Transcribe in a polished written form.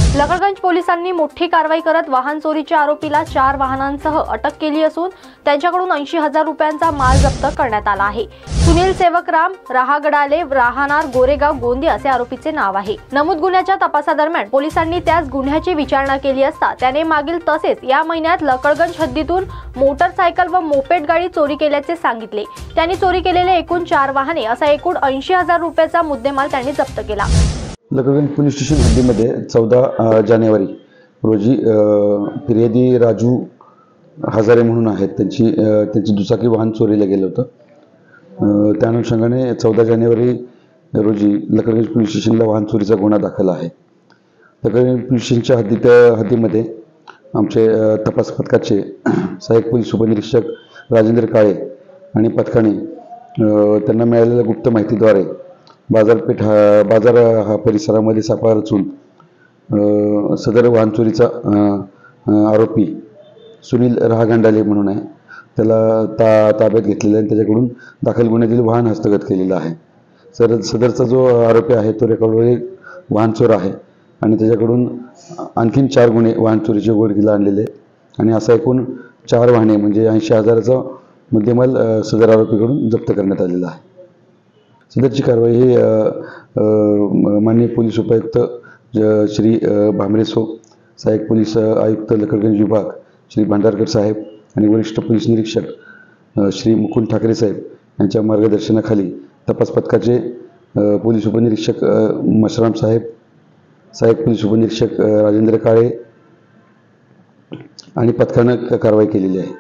लकडगंज पोलिसांनी मोठी कारवाई करत वाहन चोरीच्या आरोपीला 4 वाहनांसह अटक केली असून त्यांच्याकडून 80,000 रुपयांचा माल जप्त करण्यात आला आहे। सुनील सेवकराम राहागडाले राहणार गोरेगाव गोंदिया असे आरोपीचे नाव आहे। नमूद गुन्ह्याच्या तपासादरम्यान पोलिसांनी त्यास गुन्ह्याची विचारणा केली असता त्याने मागील तसेच या महिन्यात लकडगंज हद्दीतून मोटरसायकल व मोपेड गाडी चोरी केल्याचे सांगितले। त्यांनी चोरी केलेले एकूण 4 वाहने असा एकूण 80,000 रुपयाचा मुद्देमाल त्यांनी जप्त केला। लकडगंज पोलीस स्टेशन हद्दीमध्ये 14 जानेवारी रोजी फिर्यादी राजू हजारे म्हणून आहेत, त्यांची दुचाकी वाहन चोरीला गेलं होतं। त्या अनुषंगाने 14 जानेवारी रोजी लकडगंज पोलीस स्टेशनला वाहन चोरीचा गुन्हा दाखल आहे। लकडगंज पोलीस स्टेशनच्या हद्दीमध्ये आमचे तपास पथकाचे सहाय्यक पोलीस उपनिरीक्षक राजेंद्र काळे आणि पथकाने त्यांना मिळालेल्या गुप्त माहितीद्वारे बाजार परिसरामध्ये सापळा रचून सदर वाहन चोरीचा आरोपी सुनील राहागंडाले म्हणून आहे त्याला ताब्यात घेतलेला आहे। त्याच्याकडून दाखल गुन्ह्यातील वाहन हस्तगत केलेलं आहे। सदरचा जो आरोपी आहे तो रेकॉर्डवरील वाहन चोर आहे आणि त्याच्याकडून आणखीन 4 गुन्हे वाहन चोरीचे उघडकीला आणलेले आणि असा एकूण 4 वाहने म्हणजे 80,000चा मुद्देमाल सदर आरोपीकडून जप्त करण्यात आलेला आहे। सदरची कारवाई ही माननीय पोलीस उपायुक्त श्री भामरेसो, सहाय्यक पोलीस आयुक्त लकडगंज विभाग श्री भांडारकर साहेब आणि वरिष्ठ पोलीस निरीक्षक श्री मुकुंद ठाकरे साहेब यांच्या मार्गदर्शनाखाली तपास पथकाचे पोलीस उपनिरीक्षक मशराम साहेब, सहाय्यक पोलीस उपनिरीक्षक राजेंद्र काळे आणि पथकानं कारवाई केलेली आहे।